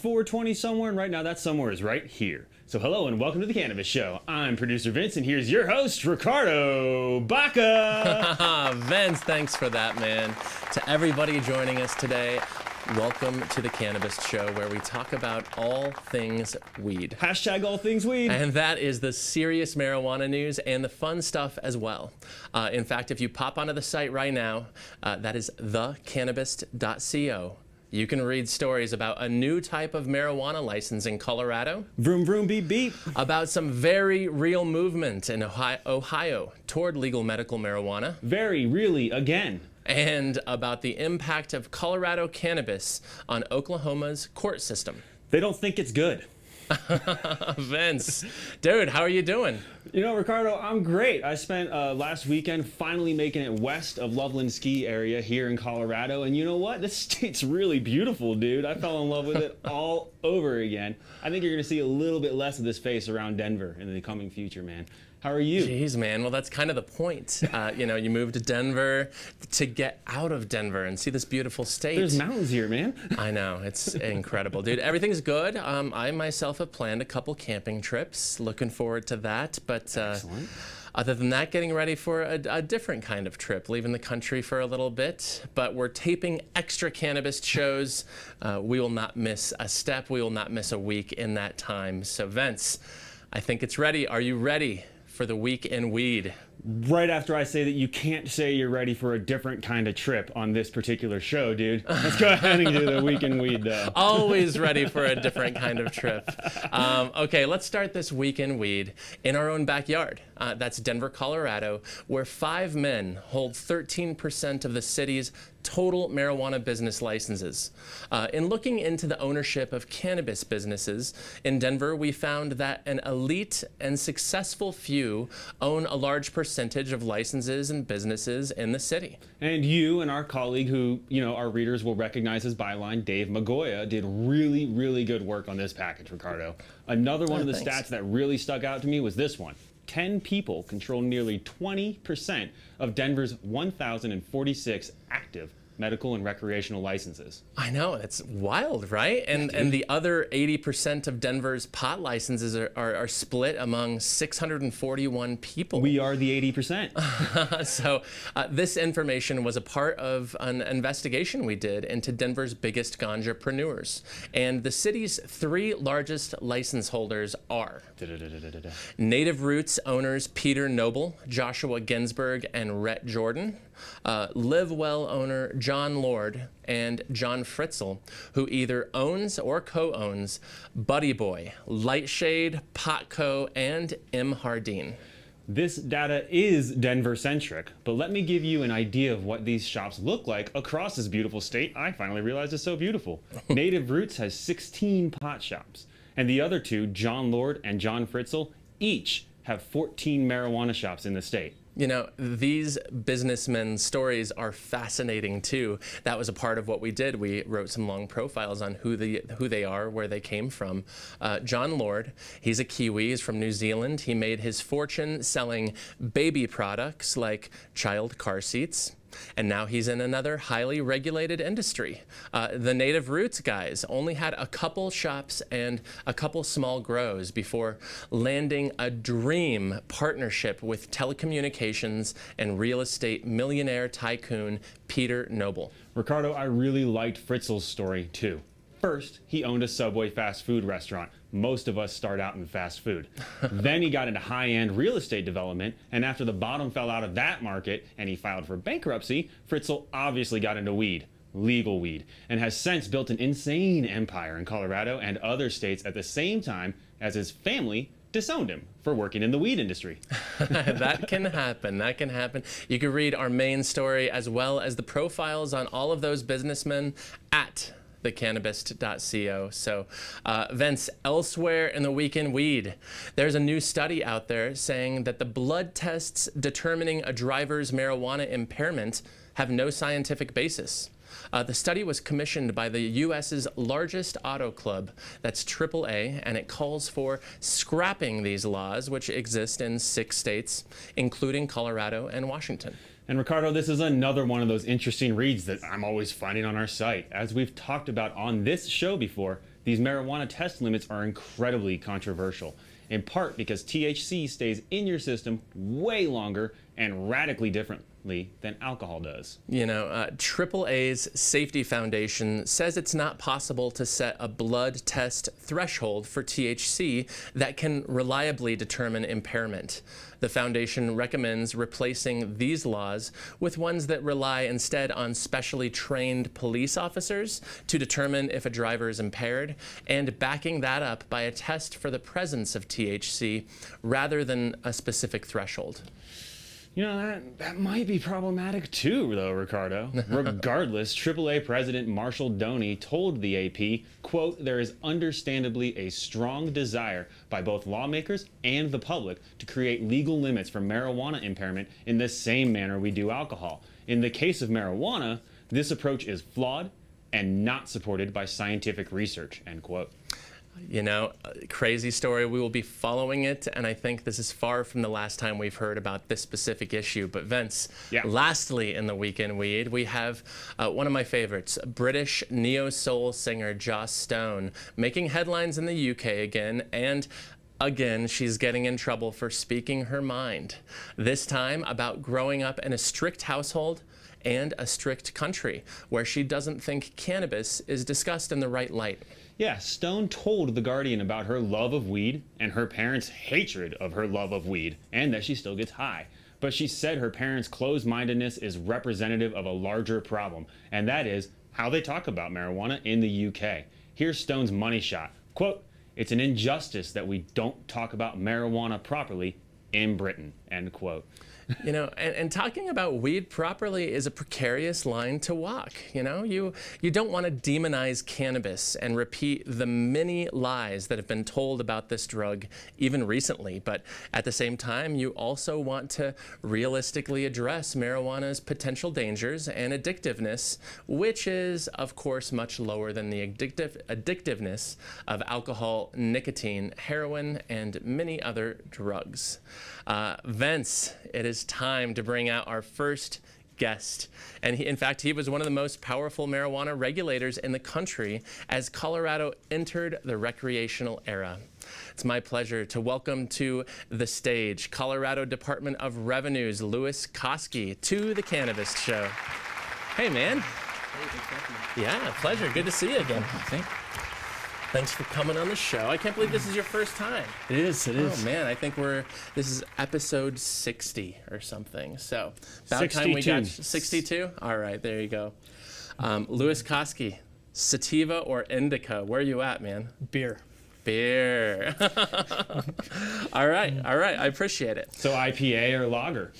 420 somewhere, and right now that somewhere is right here. So hello and welcome to the Cannabis Show. I'm producer Vince, and here's your host, Ricardo Baca. Vince, thanks for that, man. To everybody joining us today, welcome to the Cannabist Show, where we talk about all things weed. Hashtag all things weed. And that is the serious marijuana news and the fun stuff as well. In fact, if you pop onto the site right now, that is thecannabist.co. You can read stories about a new type of marijuana license in Colorado. Vroom, vroom, beep, beep. About some very real movement in Ohio toward legal medical marijuana. Very, really, again. And about the impact of Colorado cannabis on Oklahoma's court system. They don't think it's good. Vince, dude, how are you doing? You know, Ricardo, I'm great. I spent last weekend finally making it west of Loveland Ski area here in Colorado, and you know what? This state's really beautiful, dude. I fell in love with it all over again. I think you're going to see a little bit less of this face around Denver in the coming future, man. How are you? Jeez, man. Well, that's kind of the point. You know, you moved to Denver to get out of Denver and see this beautiful state. There's mountains here, man. I know. It's incredible, dude. Everything's good. I myself have planned a couple camping trips. Looking forward to that. But Excellent. Other than that, getting ready for a different kind of trip, leaving the country for a little bit. But we're taping extra Cannabis shows. We will not miss a step. We will not miss a week in that time. So, Vince, I think it's ready. Are you ready for the week in weed? Right after I say that you can't say you're ready for a different kind of trip on this particular show, dude. Let's go ahead and do the week in weed, though. Always ready for a different kind of trip. Okay, let's start this week in weed in our own backyard. That's Denver, Colorado, where 5 men hold 13% of the city's total marijuana business licenses. In looking into the ownership of cannabis businesses in Denver, we found that an elite and successful few own a large percentage of licenses and businesses in the city. And you and our colleague, who, you know, our readers will recognize his byline, Dave Magoya, did really, really good work on this package, Ricardo. Another one of the stats that really stuck out to me was this one. 10 people control nearly 20% of Denver's 1,046 active medical and recreational licenses. I know, it's wild, right? And the other 80% of Denver's pot licenses are split among 641 people. We are the 80%. So this information was a part of an investigation we did into Denver's biggest ganjapreneurs. And the city's 3 largest license holders are Native Roots owners Peter Noble, Joshua Ginsberg, and Rhett Jordan. Live Well owner John Lord and John Fritzl, who either owns or co-owns Buddy Boy, Lightshade, Potco, and M. Hardin. This data is Denver-centric, but let me give you an idea of what these shops look like across this beautiful state. I finally realized it's so beautiful. Native Roots has 16 pot shops, and the other 2, John Lord and John Fritzl, each have 14 marijuana shops in the state. You know, these businessmen's stories are fascinating too. That was a part of what we did. We wrote some long profiles on who they are, where they came from. John Lord, he's a Kiwi, he's from New Zealand. He made his fortune selling baby products like child car seats. And now he's in another highly regulated industry. The Native Roots guys only had a couple shops and a couple small grows before landing a dream partnership with telecommunications and real estate millionaire tycoon Peter Noble. Ricardo, I really liked Fritzl's story too. First, he owned a Subway fast food restaurant. Most of us start out in fast food. Then he got into high-end real estate development, and after the bottom fell out of that market and he filed for bankruptcy, Fritzl obviously got into weed, legal weed, and has since built an insane empire in Colorado and other states at the same time as his family disowned him for working in the weed industry. That can happen. That can happen. You can read our main story as well as the profiles on all of those businessmen at thecannabist.co. So, Vince, elsewhere in the week in weed, there's a new study out there saying that the blood tests determining a driver's marijuana impairment have no scientific basis. The study was commissioned by the U.S.'s largest auto club, that's AAA, and it calls for scrapping these laws, which exist in 6 states, including Colorado and Washington. And Ricardo, this is another one of those interesting reads that I'm always finding on our site. As we've talked about on this show before, These marijuana test limits are incredibly controversial, in part because THC stays in your system way longer and radically differently than alcohol does. You know, AAA's Safety Foundation says it's not possible to set a blood test threshold for THC that can reliably determine impairment. The foundation recommends replacing these laws with ones that rely instead on specially trained police officers to determine if a driver is impaired, and backing that up by a test for the presence of THC rather than a specific threshold. You know, that might be problematic too, though, Ricardo. Regardless, AAA President Marshall Doney told the AP, quote, "There is understandably a strong desire by both lawmakers and the public to create legal limits for marijuana impairment in the same manner we do alcohol. In the case of marijuana, this approach is flawed and not supported by scientific research," end quote. You know, crazy story. We will be following it, and I think this is far from the last time we've heard about this specific issue. But Vince, lastly in the Weekend Weed, we have one of my favorites, British neo-soul singer Joss Stone, making headlines in the UK again, and again, she's getting in trouble for speaking her mind. This time about growing up in a strict household and a strict country, where she doesn't think cannabis is discussed in the right light. Yeah, Stone told The Guardian about her love of weed and her parents' hatred of her love of weed, and that she still gets high. But she said her parents' closed-mindedness is representative of a larger problem, and that is how they talk about marijuana in the UK. Here's Stone's money shot. Quote, "It's an injustice that we don't talk about marijuana properly in Britain," end quote. You know, and talking about weed properly is a precarious line to walk. You know, you don't want to demonize cannabis and repeat the many lies that have been told about this drug even recently. But at the same time, you also want to realistically address marijuana's potential dangers and addictiveness, which is, of course, much lower than the addictiveness of alcohol, nicotine, heroin, and many other drugs. Vince, it is time to bring out our first guest. And in fact, he was one of the most powerful marijuana regulators in the country as Colorado entered the recreational era. It's my pleasure to welcome to the stage Colorado Department of Revenue's Louis Koski to the Cannabist Show. Hey, man. Hey, thank you. Yeah, pleasure. Good to see you again. Thanks for coming on the show. I can't believe this is your first time. It is. Oh man, I think this is episode 60 or something. So about time we got 62. All right, there you go. Louis Koski, sativa or indica? Where are you at, man? Beer. All right. I appreciate it. So IPA or lager?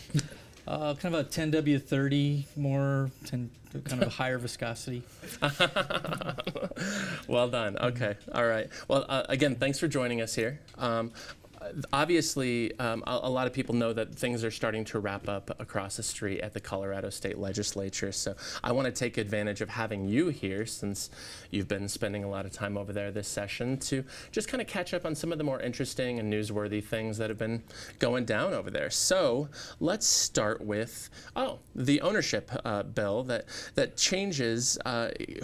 Kind of a 10W30, kind of a higher viscosity. Well done. Okay. All right. Well, again, thanks for joining us here. Obviously, a lot of people know that things are starting to wrap up across the street at the Colorado State Legislature. So I want to take advantage of having you here, since you've been spending a lot of time over there this session, to just kind of catch up on some of the more interesting and newsworthy things that have been going down over there. So let's start with, the ownership bill that changes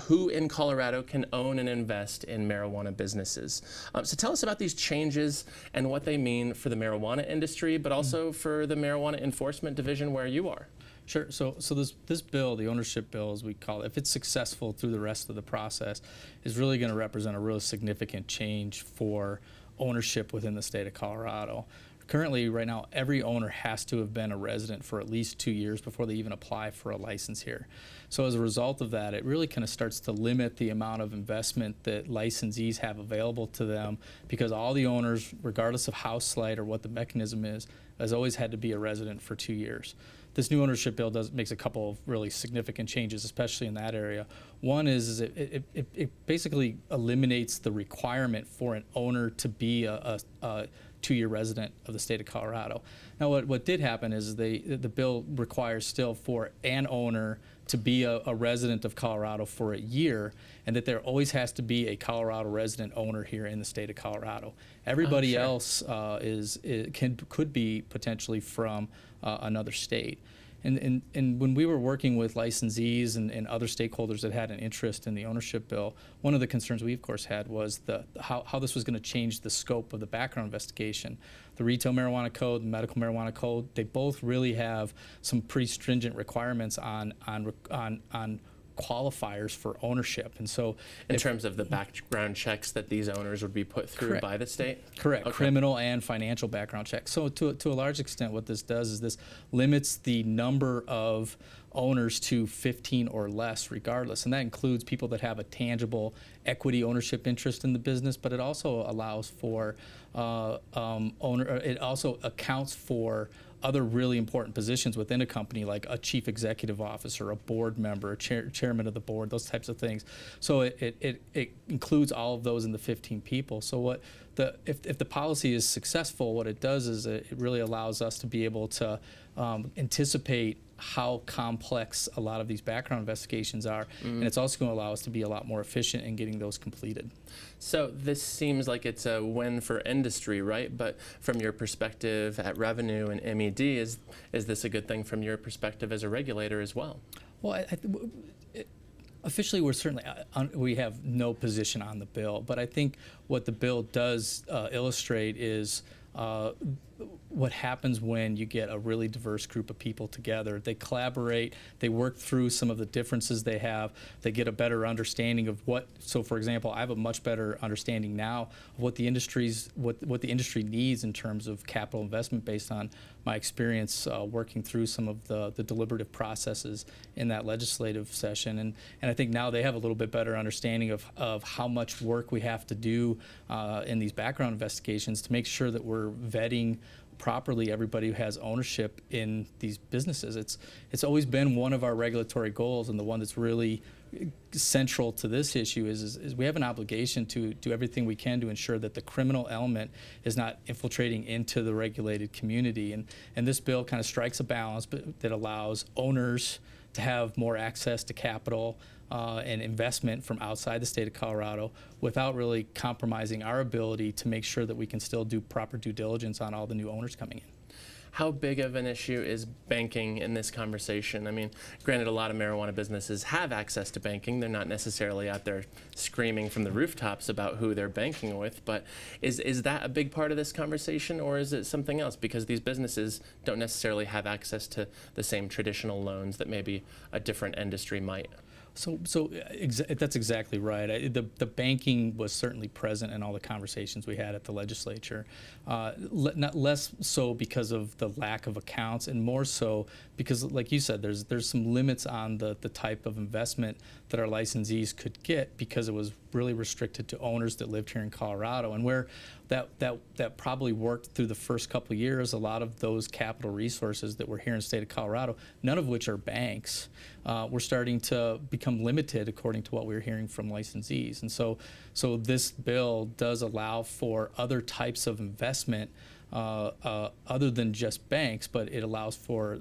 who in Colorado can own and invest in marijuana businesses. So tell us about these changes and what they mean for the marijuana industry, but also for the marijuana enforcement division where you are. Sure. So this bill, the ownership bill as we call it, if it's successful through the rest of the process, is really going to represent a really significant change for ownership within the state of Colorado. Currently, right now, every owner has to have been a resident for at least 2 years before they even apply for a license here. So as a result of that, it really kind of starts to limit the amount of investment that licensees have available to them, because all the owners, regardless of how slight or what the mechanism is, has always had to be a resident for 2 years. This new ownership bill makes a couple of really significant changes, especially in that area. One is it basically eliminates the requirement for an owner to be a 2-year resident of the state of Colorado. Now, what did happen is the bill requires still for an owner to be a resident of Colorado for a year, and that there always has to be a Colorado resident owner here in the state of Colorado. Everybody else could be potentially from another state. And when we were working with licensees and other stakeholders that had an interest in the ownership bill, one of the concerns we of course had was how this was going to change the scope of the background investigation. The retail marijuana code, the medical marijuana code, they both really have some pretty stringent requirements on qualifiers for ownership. And so in terms of the background checks that these owners would be put through by the state? Correct. Okay. Criminal and financial background checks. So to a large extent, what this does is this limits the number of owners to 15 or less regardless, and that includes people that have a tangible equity ownership interest in the business, but it also allows for it also accounts for other really important positions within a company, like a chief executive officer, a board member, a chairman of the board, those types of things. So it includes all of those in the 15 people. So if the policy is successful, what it does is it really allows us to be able to anticipate how complex a lot of these background investigations are, and it's also going to allow us to be a lot more efficient in getting those completed. So this seems like it's a win for industry, right? But from your perspective at Revenue and m.e.d, is this a good thing from your perspective as a regulator as well? Well, officially, we're certainly we have no position on the bill, but I think what the bill does illustrate is what happens when you get a really diverse group of people together. They collaborate, they work through some of the differences they have, they get a better understanding of so for example, I have a much better understanding now of what the the industry needs in terms of capital investment based on my experience working through some of the deliberative processes in that legislative session. And I think now they have a little bit better understanding of how much work we have to do in these background investigations to make sure that we're vetting properly everybody who has ownership in these businesses. It's always been one of our regulatory goals, and the one that's really central to this issue is we have an obligation to do everything we can to ensure that the criminal element is not infiltrating into the regulated community. And this bill kind of strikes a balance that allows owners to have more access to capital and investment from outside the state of Colorado without really compromising our ability to make sure that we can still do proper due diligence on all the new owners coming in. How big of an issue is banking in this conversation? I mean, granted, a lot of marijuana businesses have access to banking. They're not necessarily out there screaming from the rooftops about who they're banking with, but is that a big part of this conversation, or is it something else? Because these businesses don't necessarily have access to the same traditional loans that maybe a different industry might. So that's exactly right. The banking was certainly present in all the conversations we had at the legislature. Not less so because of the lack of accounts, and more so because, like you said, there's some limits on the type of investment that our licensees could get because it was really restricted to owners that lived here in Colorado. And where that probably worked through the first couple of years, a lot of those capital resources that were here in the state of Colorado, none of which are banks, were starting to become limited according to what we were hearing from licensees. And so this bill does allow for other types of investment other than just banks, but it allows for,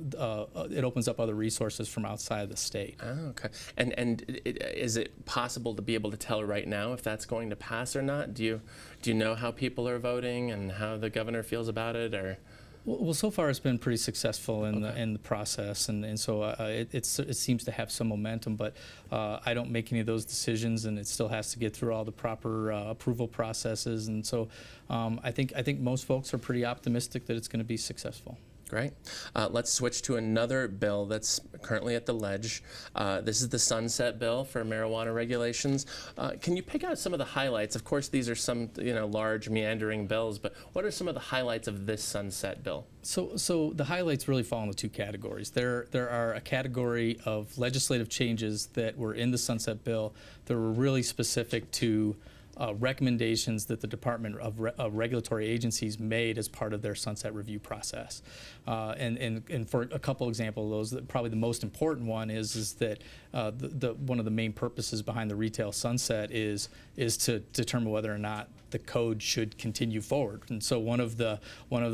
it opens up other resources from outside of the state. Oh, okay. And is it possible to be able to tell right now if that's going to pass or not? Do you know how people are voting and how the governor feels about it, or? Well, so far it's been pretty successful in the process, and so it seems to have some momentum. But I don't make any of those decisions, and it still has to get through all the proper approval processes. And so I think most folks are pretty optimistic that it's going to be successful. Great. Let's switch to another bill that's currently at the ledge. This is the sunset bill for marijuana regulations. Can you pick out some of the highlights? Of course, these are some large meandering bills, but what are some of the highlights of this sunset bill? So the highlights really fall into two categories. There are a category of legislative changes that were in the sunset bill that were really specific to recommendations that the Department of Regulatory Agencies made as part of their sunset review process. And for a couple examples of those, probably the most important one is that one of the main purposes behind the retail sunset is to determine whether or not the code should continue forward. And so one of the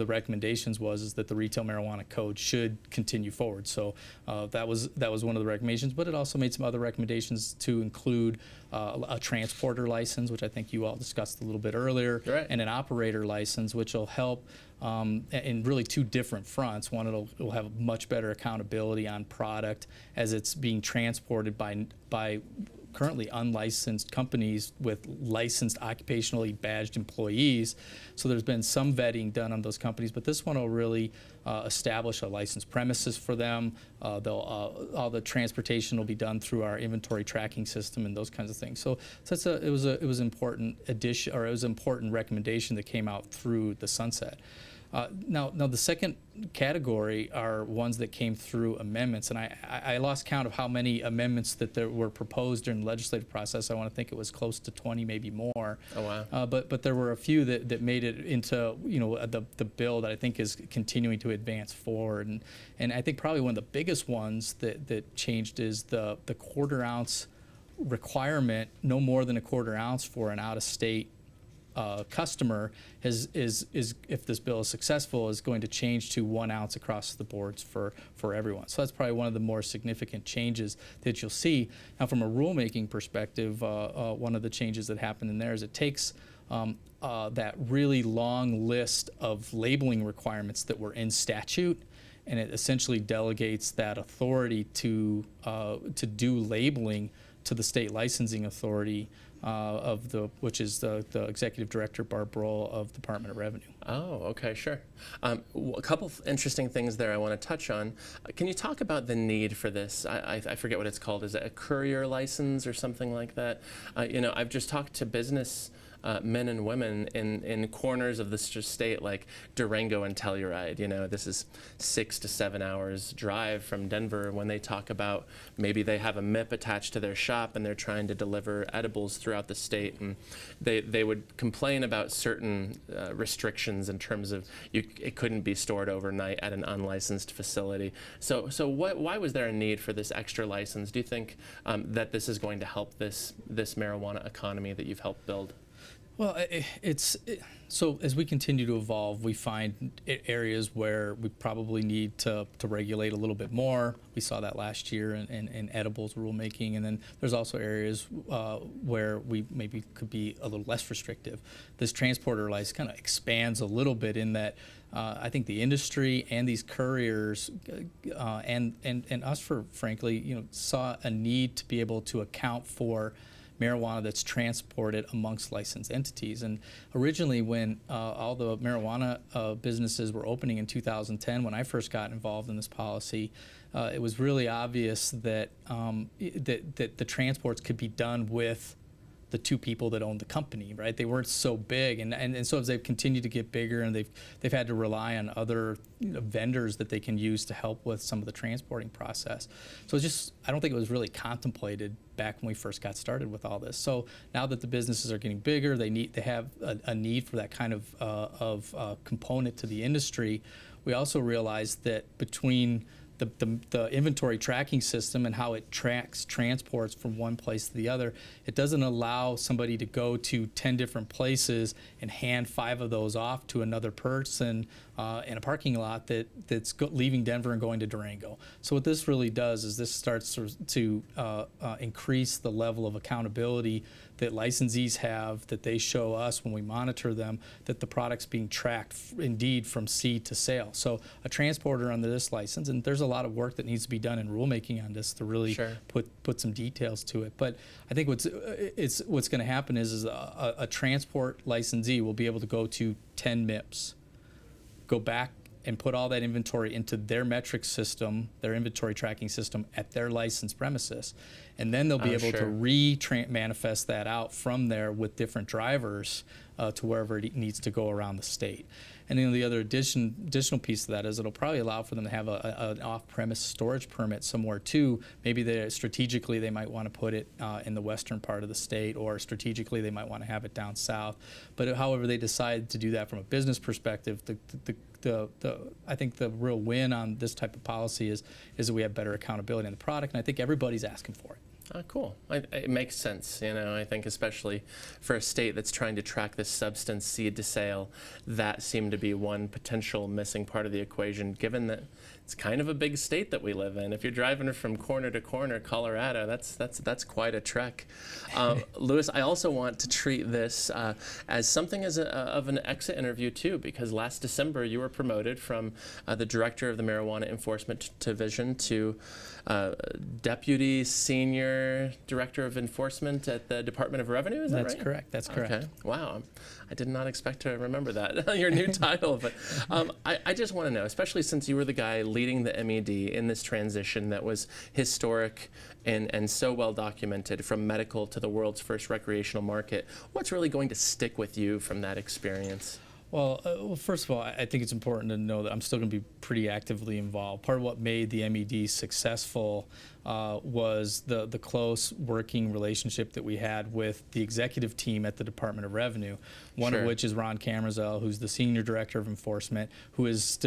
recommendations is that the retail marijuana code should continue forward. So that was one of the recommendations, but it also made some other recommendations to include a transporter license, which I think you all discussed a little bit earlier, right, and an operator license, which will help in really two different fronts. One, it'll have much better accountability on product as it's being transported by currently unlicensed companies with licensed occupationally badged employees. So there's been some vetting done on those companies, but this one will really establish a licensed premises for them. All the transportation will be done through our inventory tracking system and those kinds of things. So it was important addition, or it was an important recommendation that came out through the sunset. Now the second category are ones that came through amendments, and I lost count of how many amendments that there were proposed during the legislative process. I want to think it was close to 20, maybe more. Oh wow! But there were a few that made it into the bill that I think is continuing to advance forward, and I think probably one of the biggest ones that changed is the quarter ounce requirement, no more than a quarter ounce for an out-of-state customer is if this bill is successful, is going to change to 1 ounce across the boards for everyone. So that's probably one of the more significant changes that you'll see. Now, from a rulemaking perspective, one of the changes that happened in there is it takes that really long list of labeling requirements that were in statute, and it essentially delegates that authority to do labeling to the state licensing authority, which is the executive director, Barb Roll, of the Department of Revenue. Oh, okay, sure. A couple of interesting things there I want to touch on. Can you talk about the need for this? I forget what it's called. Is it a courier license or something like that? I've just talked to business men and women in corners of this state like Durango and Telluride. This is 6 to 7 hours drive from Denver. When they talk about maybe they have a MIP attached to their shop and they're trying to deliver edibles throughout the state, and they would complain about certain restrictions in terms of it couldn't be stored overnight at an unlicensed facility. So why was there a need for this extra license? Do you think that this is going to help this marijuana economy that you've helped build? Well, so as we continue to evolve, we find areas where we probably need to regulate a little bit more. We saw that last year in edibles rulemaking, and then there's also areas where we maybe could be a little less restrictive. This transporter license kind of expands a little bit in that I think the industry and these couriers and us, frankly, saw a need to be able to account for marijuana that's transported amongst licensed entities. And originally, when all the marijuana businesses were opening in 2010, when I first got involved in this policy, it was really obvious that that the transports could be done with the two people that owned the company, right? They weren't so big, and so as they've continued to get bigger, and they've had to rely on other vendors that they can use to help with some of the transporting process. So I don't think it was really contemplated back when we first got started with all this. So now that the businesses are getting bigger, they have a need for that kind of component to the industry. We also realized that between the inventory tracking system and how it tracks transports from one place to the other, it doesn't allow somebody to go to 10 different places and hand 5 of those off to another person in a parking lot that's leaving Denver and going to Durango. So what this really does is this starts to increase the level of accountability that licensees have, that they show us when we monitor them, that the product's being tracked indeed from seed to sale. So a transporter under this license, and there's a lot of work that needs to be done in rulemaking on this to really put some details to it. But I think what's going to happen is a transport licensee will be able to go to 10 MIPs, go back and put all that inventory into their metric system, their inventory tracking system at their licensed premises. And then they'll be able to manifest that out from there with different drivers to wherever it needs to go around the state. And then the other additional piece of that is it'll probably allow for them to have an off-premise storage permit somewhere too. Maybe strategically they might want to put it in the western part of the state, or strategically they might want to have it down south. But however they decide to do that from a business perspective, I think the real win on this type of policy is that we have better accountability on the product, and I think everybody's asking for it. Cool. It makes sense, you know. I think especially for a state that's trying to track this substance seed to sale, that seemed to be one potential missing part of the equation, given that it's kind of a big state that we live in. If you're driving from corner to corner, Colorado, that's quite a trek. Louis, I also want to treat this as something of an exit interview too, because last December you were promoted from the director of the Marijuana Enforcement Division to Deputy Senior Director of Enforcement at the Department of Revenue. Is that right? That's correct. That's correct. Okay. Wow. I did not expect to remember that, your new title. But I just want to know, especially since you were the guy leading the m.e.d. in this transition that was historic and so well documented, from medical to the world's first recreational market, what's really going to stick with you from that experience? Well, first of all, I think it's important to know that I'm still going to be pretty actively involved. Part of what made the m.e.d. successful was the close working relationship that we had with the executive team at the Department of Revenue, one of which is Ron Camerzel, who's the Senior Director of Enforcement, who's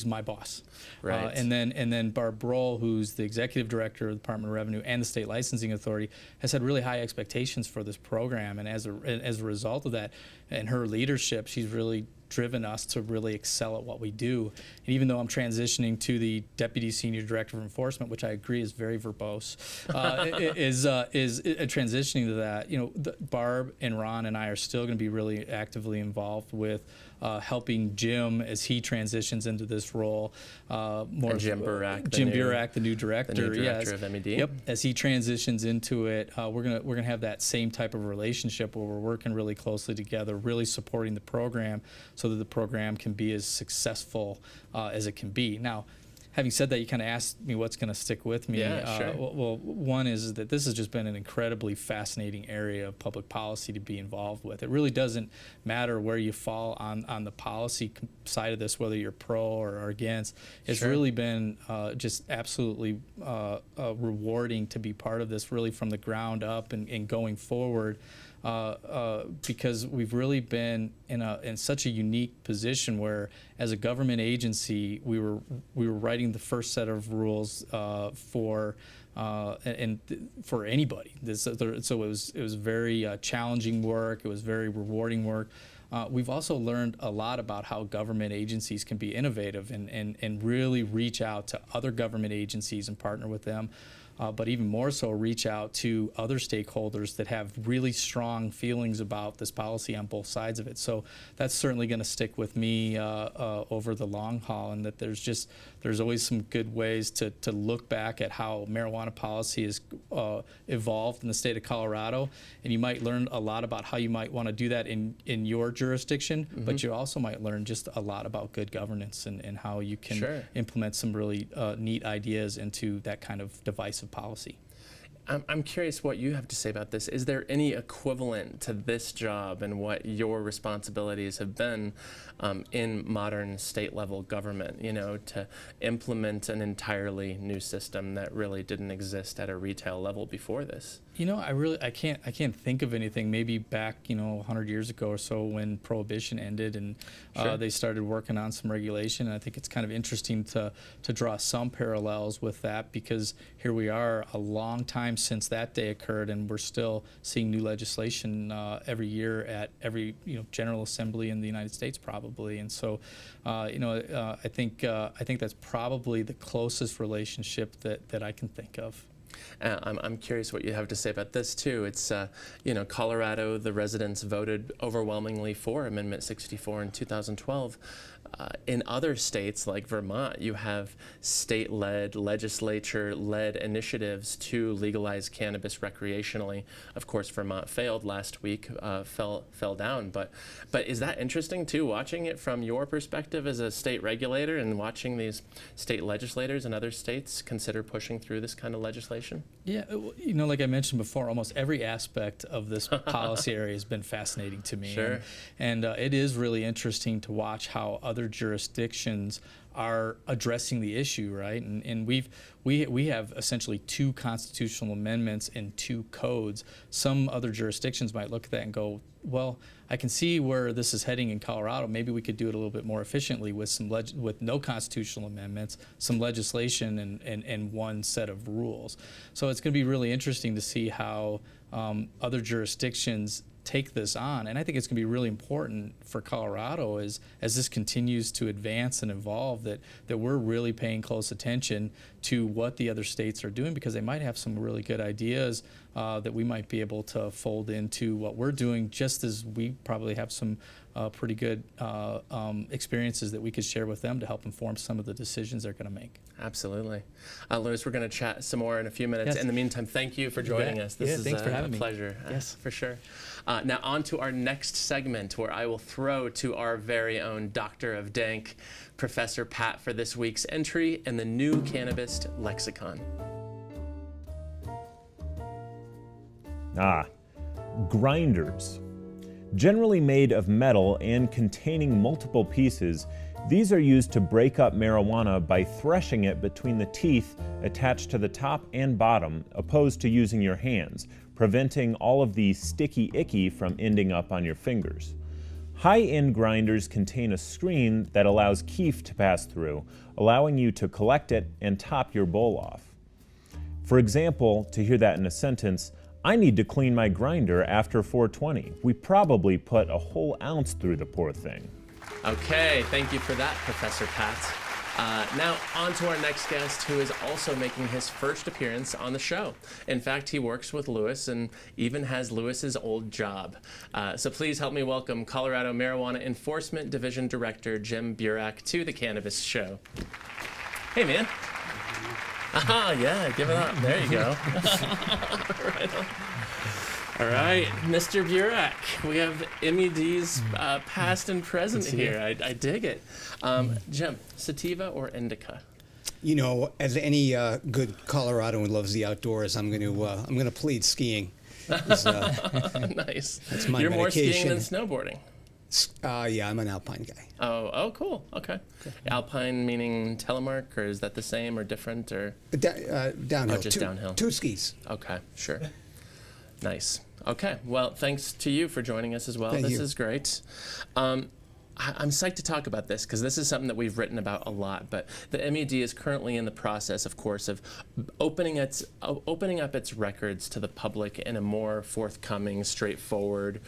my boss. Right. And then Barb Broll, who's the Executive Director of the Department of Revenue and the State Licensing Authority, has had really high expectations for this program, and as a result of that, and her leadership, she's really driven us to really excel at what we do. And even though I'm transitioning to the Deputy Senior Director of Enforcement, which I agree is very verbose, is transitioning to that, you know, Barb and Ron and I are still going to be really actively involved with helping Jim as he transitions into this role. And Jim Burack, the new director, the new director of m.e.d. Yep. As he transitions into it, we're gonna have that same type of relationship where we're working really closely together, really supporting the program, so that the program can be as successful as it can be. Now, having said that, you kind of asked me what's going to stick with me. Yeah, sure. Well, one is that this has just been an incredibly fascinating area of public policy to be involved with. It really doesn't matter where you fall on the policy side of this, whether you're pro or against. It's really been just absolutely rewarding to be part of this, really from the ground up and going forward. Because we've really been in such a unique position where, as a government agency, we were writing the first set of rules for anybody. So it was very challenging work. It was very rewarding work. We've also learned a lot about how government agencies can be innovative and really reach out to other government agencies and partner with them. But even more so, reach out to other stakeholders that have really strong feelings about this policy on both sides of it. So that's certainly going to stick with me over the long haul, and that there's always some good ways to look back at how marijuana policy has evolved in the state of Colorado, and you might learn a lot about how you might want to do that in your jurisdiction, but you also might learn just a lot about good governance and how you can implement some really neat ideas into that kind of divisive policy. I'm curious what you have to say about this. Is there any equivalent to this job and what your responsibilities have been in modern state-level government, you know, to implement an entirely new system that really didn't exist at a retail level before this? You know, I can't think of anything. Maybe back, you know, 100 years ago or so, when Prohibition ended and they started working on some regulation. And I think it's kind of interesting to draw some parallels with that, because here we are a long time since that day occurred, and we're still seeing new legislation every year at every, you know, General Assembly in the United States, probably. And so, you know, I think that's probably the closest relationship that I can think of. I'm curious what you have to say about this too. It's you know, Colorado, the residents voted overwhelmingly for Amendment 64 in 2012. In other states like Vermont, you have state-led, legislature-led initiatives to legalize cannabis recreationally. Of course, Vermont failed last week, fell down. But is that interesting too, watching it from your perspective as a state regulator and watching these state legislators in other states consider pushing through this kind of legislation? Yeah, you know, like I mentioned before, almost every aspect of this policy area has been fascinating to me. Sure. And it is really interesting to watch how other other jurisdictions are addressing the issue, right? And we have essentially 2 constitutional amendments and 2 codes. Some other jurisdictions might look at that and go, well, I can see where this is heading in Colorado. Maybe we could do it a little bit more efficiently with with no constitutional amendments, some legislation, and 1 set of rules. So it's going to be really interesting to see how other jurisdictions take this on, and I think it's going to be really important for Colorado as this continues to advance and evolve, that we're really paying close attention to what the other states are doing, because they might have some really good ideas that we might be able to fold into what we're doing, just as we probably have some pretty good experiences that we could share with them to help inform some of the decisions they're going to make. Absolutely. Louis, we're going to chat some more in a few minutes. Yes. In the meantime, thank you for joining us. This is thanks for having a me. pleasure. Yes. For sure. Now on to our next segment, where I will throw to our very own Doctor of Dank, Professor Pat, for this week's entry in the new Cannabist lexicon. Grinders. Generally made of metal and containing multiple pieces, these are used to break up marijuana by threshing it between the teeth attached to the top and bottom, opposed to using your hands, preventing all of the sticky icky from ending up on your fingers. High-end grinders contain a screen that allows kief to pass through, allowing you to collect it and top your bowl off. For example, to hear that in a sentence, I need to clean my grinder after 420. We probably put a whole ounce through the poor thing. Okay, thank you for that, Professor Pat. Now, on to our next guest, who is also making his first appearance on the show. In fact, he works with Louis and even has Louis's old job. So please help me welcome Colorado Marijuana Enforcement Division Director Jim Burack to the Cannabis Show. Hey, man. Ah, yeah, give it up. There you go. Right on. All right, Mr. Burack, we have m.e.d's past and present here. I dig it. Jim, sativa or indica? You know, as any good Coloradoan who loves the outdoors, I'm going to plead skiing. Nice. That's my You're medication. more skiing than snowboarding. Yeah, I'm an alpine guy. Oh, cool. Okay. Alpine meaning telemark, or is that the same or different, or Downhill. Oh, just downhill. 2 skis. Okay, sure. Nice. Okay. Well, thanks to you for joining us as well. Thank this you. is great. I'm psyched to talk about this because this is something that we've written about a lot. But the m.e.d is currently in the process, of course, of opening up its records to the public in a more forthcoming, straightforward,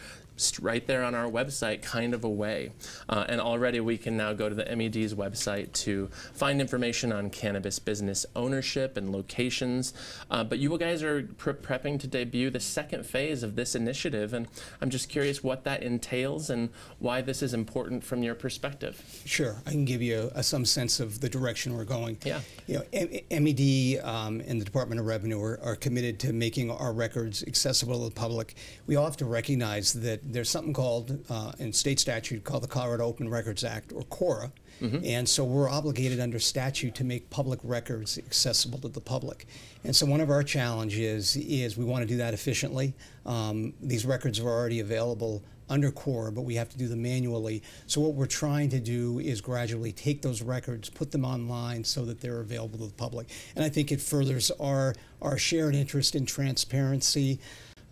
right there on our website kind of a way. And already we can now go to the m.e.d's website to find information on cannabis business ownership and locations. But you guys are prepping to debut the second phase of this initiative, and I'm just curious what that entails and why this is important from your perspective. Sure, I can give you some sense of the direction we're going. Yeah. You know, m.e.d and the Department of Revenue are committed to making our records accessible to the public. We all have to recognize that there's something called, in state statute, called the Colorado Open Records Act, or CORA. And so we're obligated under statute to make public records accessible to the public. And so one of our challenges is we want to do that efficiently. These records are already available under CORA, but we have to do them manually. So what we're trying to do is gradually take those records, put them online so that they're available to the public. And I think it furthers our shared interest in transparency.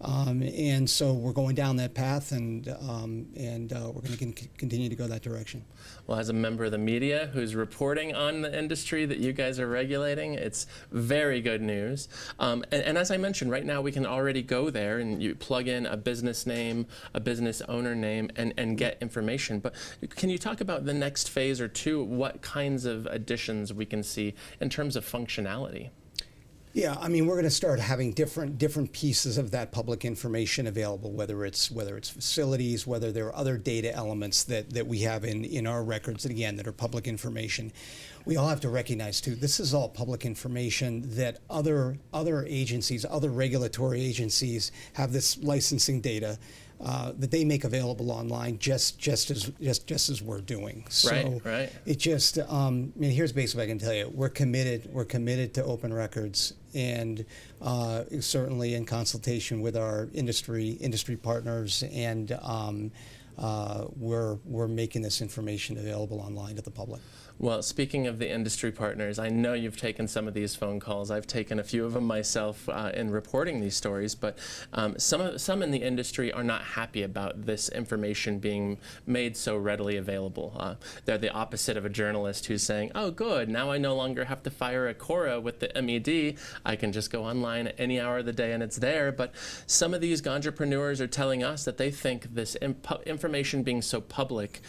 And so we're going down that path, and we're going to continue to go that direction. Well, as a member of the media who's reporting on the industry that you guys are regulating, it's very good news. And as I mentioned, right now we can already go there and you plug in a business name, a business owner name, and get information. But can you talk about the next phase or two, what kinds of additions we can see in terms of functionality? Yeah, I mean, we're going to start having different pieces of that public information available, whether it's facilities, whether there are other data elements that we have in our records, and again, that are public information. We all have to recognize, too, this is all public information that other agencies, other regulatory agencies have this licensing data that they make available online, just as we're doing. So right. It just, I mean, here's basically what I can tell you: we're committed to open records, and certainly in consultation with our industry partners and we're making this information available online to the public. Well, speaking of the industry partners, I know you've taken some of these phone calls. I've taken a few of them myself in reporting these stories, but some in the industry are not happy about this information being made so readily available. They're the opposite of a journalist who's saying, oh, good, now I no longer have to fire a Cora with the m.e.d. I can just go online at any hour of the day and it's there. But some of these ganjapreneurs are telling us that they think this information being so public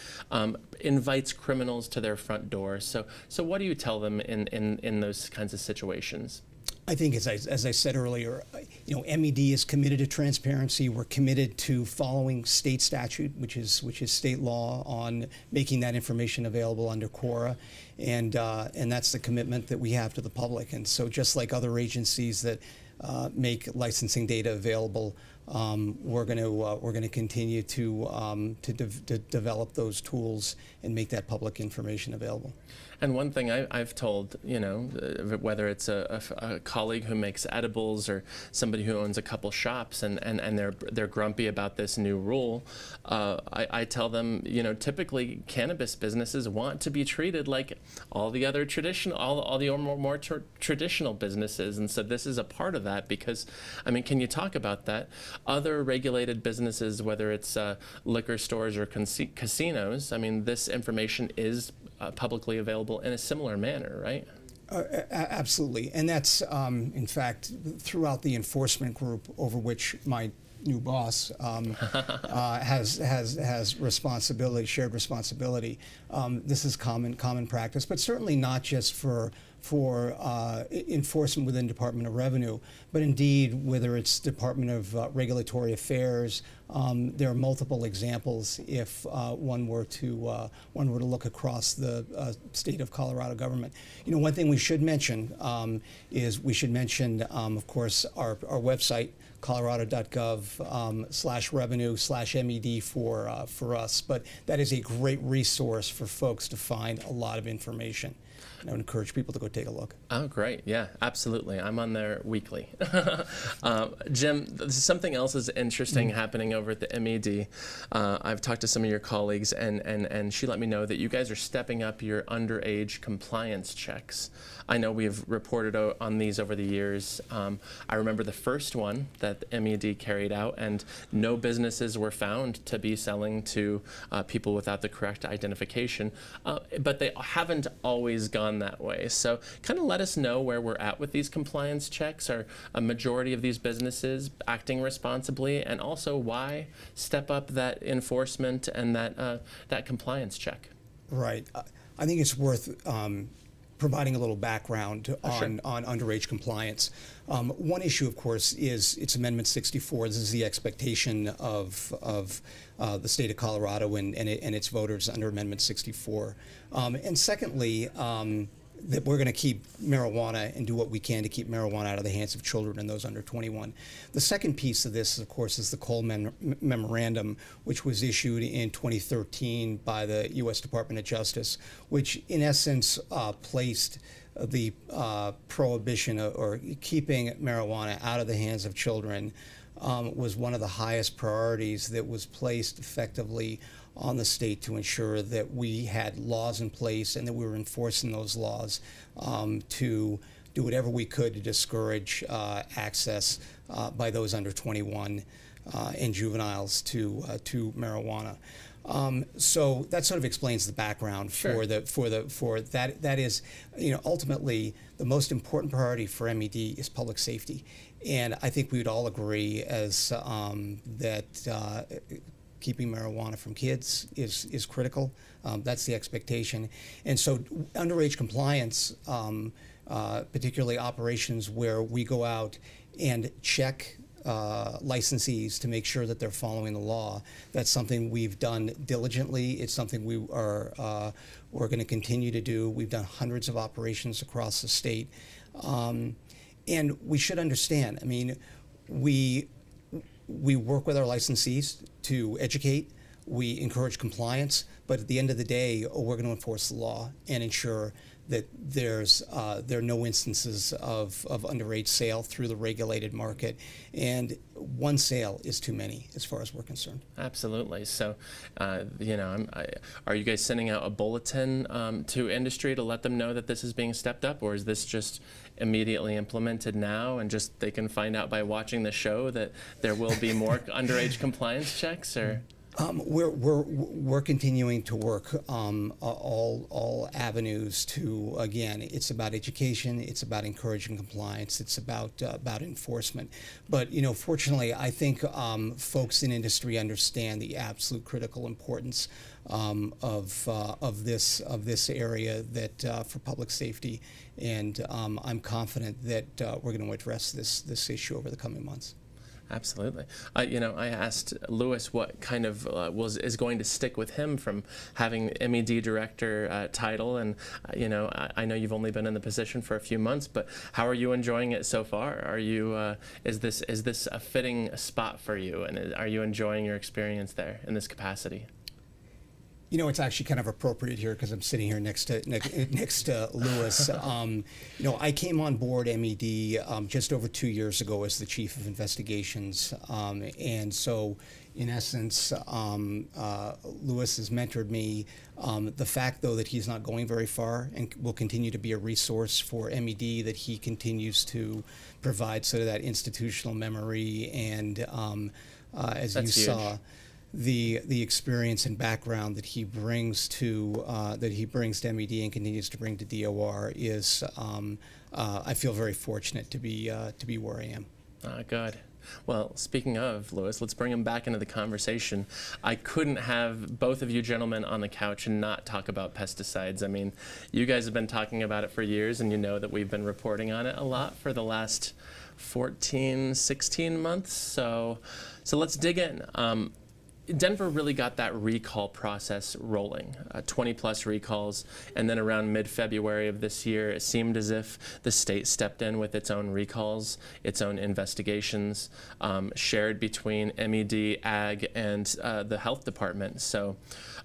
invites criminals to their front door. So what do you tell them in those kinds of situations? I think, as I said earlier, m.e.d. is committed to transparency. We're committed to following state statute, which is state law, on making that information available under Cora, and that's the commitment that we have to the public. And so, just like other agencies that make licensing data available, we're going to continue to develop those tools and make that public information available. And one thing I've told, whether it's a colleague who makes edibles or somebody who owns a couple shops and they're grumpy about this new rule, I tell them, typically cannabis businesses want to be treated like all the other traditional, all the more traditional businesses, and so this is a part of that because, I mean, can you talk about that? Other regulated businesses, whether it's liquor stores or casinos, I mean, this information is publicly available in a similar manner, right? Absolutely, and that's in fact throughout the enforcement group, over which my new boss has responsibility, shared responsibility. This is common practice, but certainly not just for enforcement within Department of Revenue, but indeed whether it's Department of Regulatory Affairs. There are multiple examples if one were to look across the state of Colorado government. One thing we should mention is of course, our website, colorado.gov/revenue/m.e.d. for us. But that is a great resource for folks to find a lot of information. And I would encourage people to go take a look. Oh, great. Yeah, absolutely. I'm on there weekly. Jim, something else is interesting happening over at the m.e.d. I've talked to some of your colleagues, and she let me know that you guys are stepping up your underage compliance checks. I know we've reported on these over the years. I remember the first one that the m.e.d. carried out, and no businesses were found to be selling to people without the correct identification, but they haven't always gone that way. So kind of let us know where we're at with these compliance checks. Are a majority of these businesses acting responsibly, and also why step up that enforcement and that compliance check? Right. I think it's worth providing a little background on underage compliance. One issue, of course, is it's Amendment 64. This is the expectation of the state of Colorado and its voters under Amendment 64. And secondly, that we're going to keep marijuana and do what we can to keep marijuana out of the hands of children and those under 21. The second piece of this, of course, is the Cole Memorandum, which was issued in 2013 by the U.S. Department of Justice, which in essence placed the prohibition or keeping marijuana out of the hands of children was one of the highest priorities that was placed effectively on the state to ensure that we had laws in place and that we were enforcing those laws to do whatever we could to discourage access by those under 21 and juveniles to marijuana. So that sort of explains the background for that. That is, ultimately the most important priority for m.e.d. is public safety, and I think we would all agree as that. Keeping marijuana from kids is critical. That's the expectation. And so underage compliance, particularly operations where we go out and check licensees to make sure that they're following the law, that's something we've done diligently. It's something we're going to continue to do. We've done hundreds of operations across the state. And we should understand, I mean, we work with our licensees to educate, we encourage compliance, but at the end of the day, we're going to enforce the law and ensure that there are no instances of underage sale through the regulated market, and one sale is too many as far as we're concerned. Absolutely. So, you know, are you guys sending out a bulletin to industry to let them know that this is being stepped up, or is this just immediately implemented now and just they can find out by watching the show that there will be more underage compliance checks? Or we're continuing to work all avenues to, again, it's about education, it's about encouraging compliance, it's about enforcement. But you know, fortunately, I think folks in industry understand the absolute critical importance of this area that for public safety, and I'm confident that we're going to address this issue over the coming months. Absolutely. You know, I asked Lewis what kind of is going to stick with him from having m.e.d. director title, and you know, I know you've only been in the position for a few months, but how are you enjoying it so far? Are you is this a fitting spot for you, and are you enjoying your experience there in this capacity? You know, it's actually kind of appropriate here because I'm sitting here next to Lewis. You know, I came on board m.e.d. Just over 2 years ago as the chief of investigations, and so in essence, Lewis has mentored me. The fact, though, that he's not going very far and will continue to be a resource for m.e.d. that he continues to provide sort of that institutional memory and, as That's you huge. saw, the experience and background that he brings to m.e.d. and continues to bring to DOR is I feel very fortunate to be where I am. Good. Well, speaking of Lewis, let's bring him back into the conversation. I couldn't have both of you gentlemen on the couch and not talk about pesticides. I mean, you guys have been talking about it for years, and you know that we've been reporting on it a lot for the last 14, 16 months. So let's dig in. Denver really got that recall process rolling, 20+ recalls, and then around mid-February of this year, it seemed as if the state stepped in with its own recalls, its own investigations, shared between m.e.d., Ag, and the health department. So,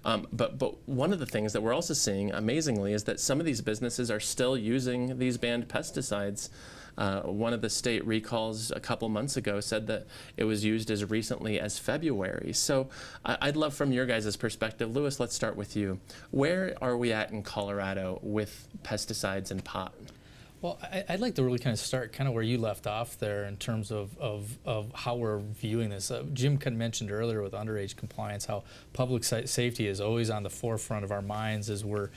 but one of the things that we're also seeing, amazingly, is that some of these businesses are still using these banned pesticides. One of the state recalls a couple months ago said that it was used as recently as February. So I'd love from your guys' perspective, Lewis, let's start with you. Where are we at in Colorado with pesticides and pot? Well, I'd like to really kind of start kind of where you left off there in terms of how we're viewing this. Jim kind of mentioned earlier with underage compliance how public safety is always on the forefront of our minds as we're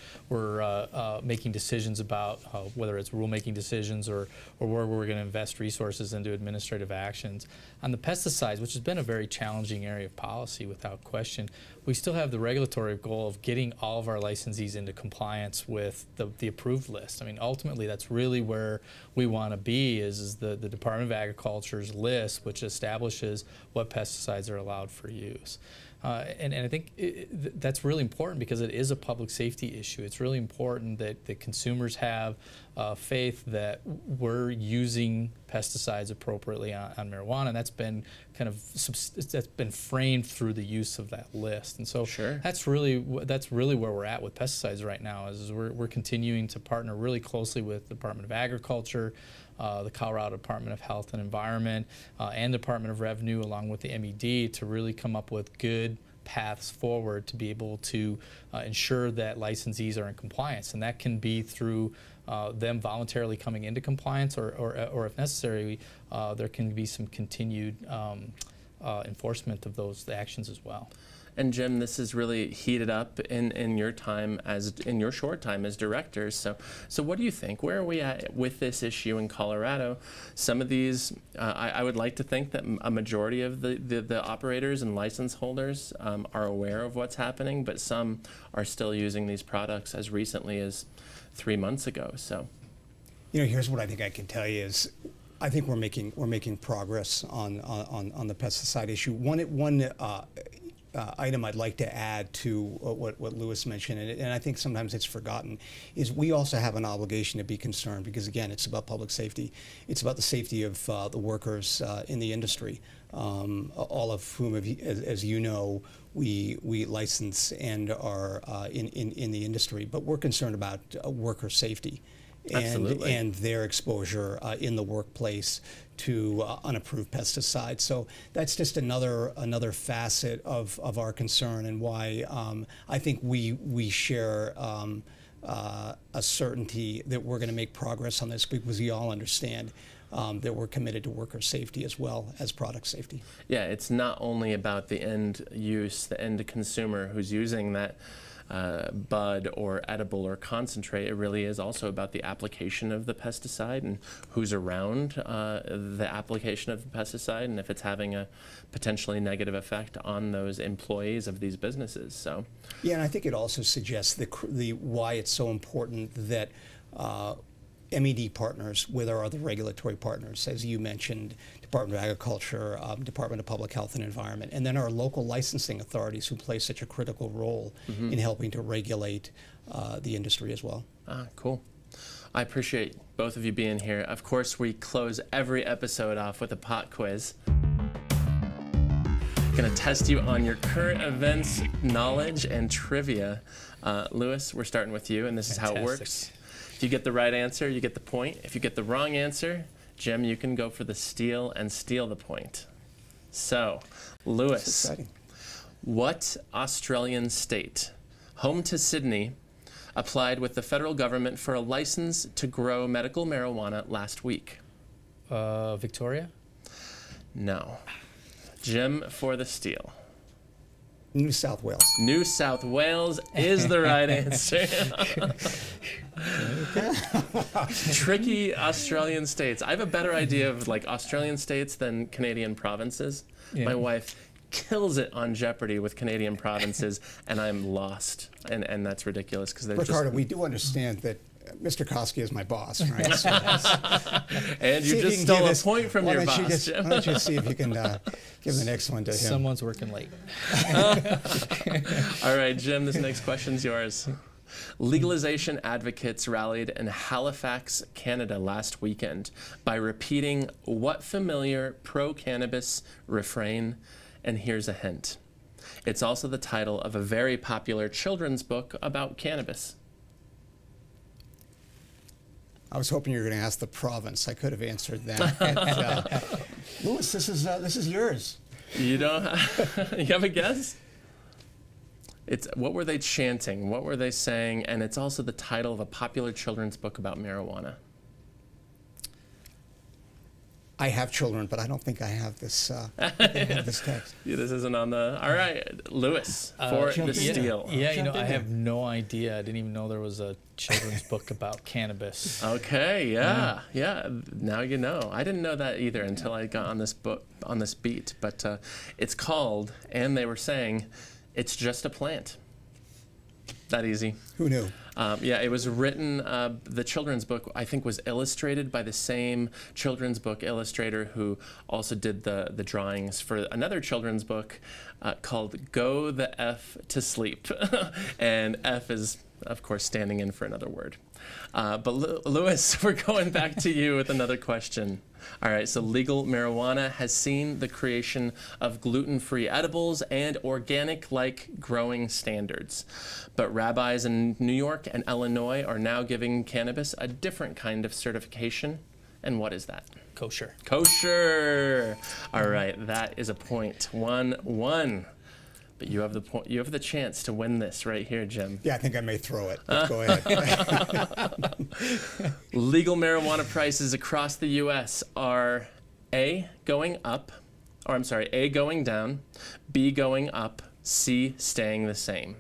making decisions about whether it's rulemaking decisions or where we're going to invest resources into administrative actions. On the pesticides, which has been a very challenging area of policy without question, we still have the regulatory goal of getting all of our licensees into compliance with the approved list. I mean, ultimately, that's really where we want to be is the Department of Agriculture's list, which establishes what pesticides are allowed for use. And I think that's really important because it is a public safety issue. It's really important that the consumers have faith that we're using pesticides appropriately on marijuana, and that's been kind of that's been framed through the use of that list. And so Sure. that's really where we're at with pesticides right now. Is we're continuing to partner really closely with the Department of Agriculture, the Colorado Department of Health and Environment, and Department of Revenue, along with the m.e.d., to really come up with good paths forward to be able to ensure that licensees are in compliance. And that can be through them voluntarily coming into compliance, or if necessary, there can be some continued enforcement of those actions as well. And Jim, this is really heated up in your time in your short time as director. So what do you think? Where are we at with this issue in Colorado? Some of these, I would like to think that a majority of the operators and license holders are aware of what's happening, but some are still using these products as recently as 3 months ago. So, you know, here's what I think I can tell you is, I think we're making progress on the pesticide issue. item I'd like to add to what Louis mentioned, and I think sometimes it's forgotten, is we also have an obligation to be concerned, because again, it's about public safety. It's about the safety of the workers in the industry, all of whom, as you know, we license and are in the industry, but we're concerned about worker safety and their exposure in the workplace to unapproved pesticides. So that's just another facet of our concern, and why I think we share a certainty that we're going to make progress on this, because we all understand that we're committed to worker safety as well as product safety. Yeah, it's not only about the end use, the end consumer who's using that bud or edible or concentrate. It really is also about the application of the pesticide and who's around the application of the pesticide, and if it's having a potentially negative effect on those employees of these businesses. So yeah, and I think it also suggests why it's so important that m.e.d. partners with our other regulatory partners, as you mentioned, Department of Agriculture, Department of Public Health and Environment, and then our local licensing authorities, who play such a critical role in helping to regulate the industry as well. Cool. I appreciate both of you being here. Of course, we close every episode off with a pot quiz. Going to test you on your current events knowledge and trivia. Louis, we're starting with you, and this is how it works. If you get the right answer, you get the point. If you get the wrong answer, Jim, you can go for the steal and steal the point. So, Louis, what Australian state, home to Sydney, applied with the federal government for a license to grow medical marijuana last week? Victoria? No. Jim, for the steal. New South Wales. New South Wales is the right answer. Tricky Australian states. I have a better idea of like Australian states than Canadian provinces. Yeah. My wife kills it on Jeopardy with Canadian provinces, and I'm lost. And that's ridiculous, because they're Ricardo, we do understand that Mr. Koski is my boss, right? So and you just stole a point from your boss, Jim. Why don't you see if you can give the next one to him? Someone's working late. All right, Jim, this next question's yours. Legalization advocates rallied in Halifax, Canada last weekend by repeating what familiar pro-cannabis refrain? And here's a hint. It's also the title of a very popular children's book about cannabis. I was hoping you were going to ask the province. I could have answered that. Louis, this is yours. You don't. You have a guess? It's what were they chanting? What were they saying? And it's also the title of a popular children's book about marijuana. I have children, but I don't think I have this. This text. Yeah, this isn't on the. All right, Louis, for the steal. Yeah, you know, I have no idea. I didn't even know there was a children's book about cannabis. Okay, yeah. Now you know. I didn't know that either until I got on this book, on this beat. But it's called, and they were saying, it's just a plant. That easy. Who knew? Yeah, it was written, the children's book, I think, was illustrated by the same children's book illustrator who also did the drawings for another children's book called Go the F to Sleep. And F is, of course, standing in for another word. But Louis, we're going back to you with another question. All right, so legal marijuana has seen the creation of gluten-free edibles and organic-like growing standards. But rabbis in New York and Illinois are now giving cannabis a different kind of certification. And what is that? Kosher. Kosher. All right, that is a point. 1-1. But you have the point. You have the chance to win this right here, Jim. Yeah, I think I may throw it. But go ahead. Legal marijuana prices across the U.S. are A, going up, or I'm sorry, A, going down, B, going up, C, staying the same.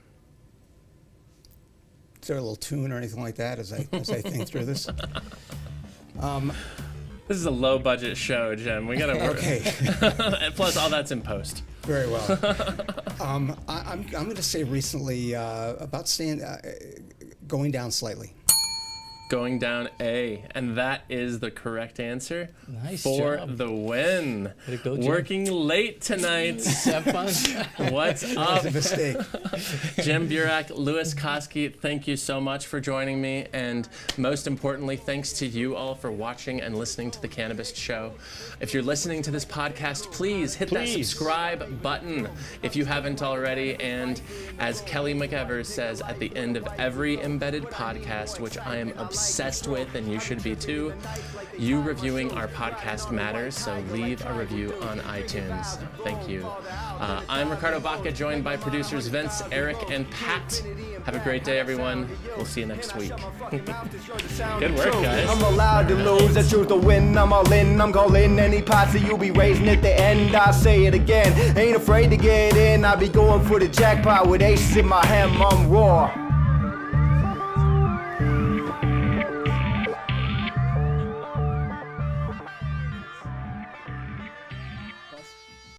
Is there a little tune or anything like that as I think through this? This is a low-budget show, Jim. We gotta work. Okay. And plus, all that's in post. Very well. I'm going to say recently about going down slightly. Going down A, and that is the correct answer. Nice for job. the win. Way to go, Jim. Working late tonight. Have fun. What's That up? was a mistake. Jim Burack, Louis Koski, thank you so much for joining me, and most importantly, thanks to you all for watching and listening to the Cannabist Show. If you're listening to this podcast, please hit that subscribe button if you haven't already, and as Kelly McEvers says at the end of every embedded podcast, which I am obsessed with, and you should be too, you reviewing our podcast matters, so leave a review on iTunes. Thank you. I'm Ricardo Baca, joined by producers Vince, Eric, and Pat. Have a great day, everyone. We'll see you next week. Good work, guys. I'm allowed to lose, I choose to win. I'm all in, I'm calling any posse you'll be raising at the end. I say it again, ain't afraid to get in. I be going for the jackpot with aces in my hand, I'm raw.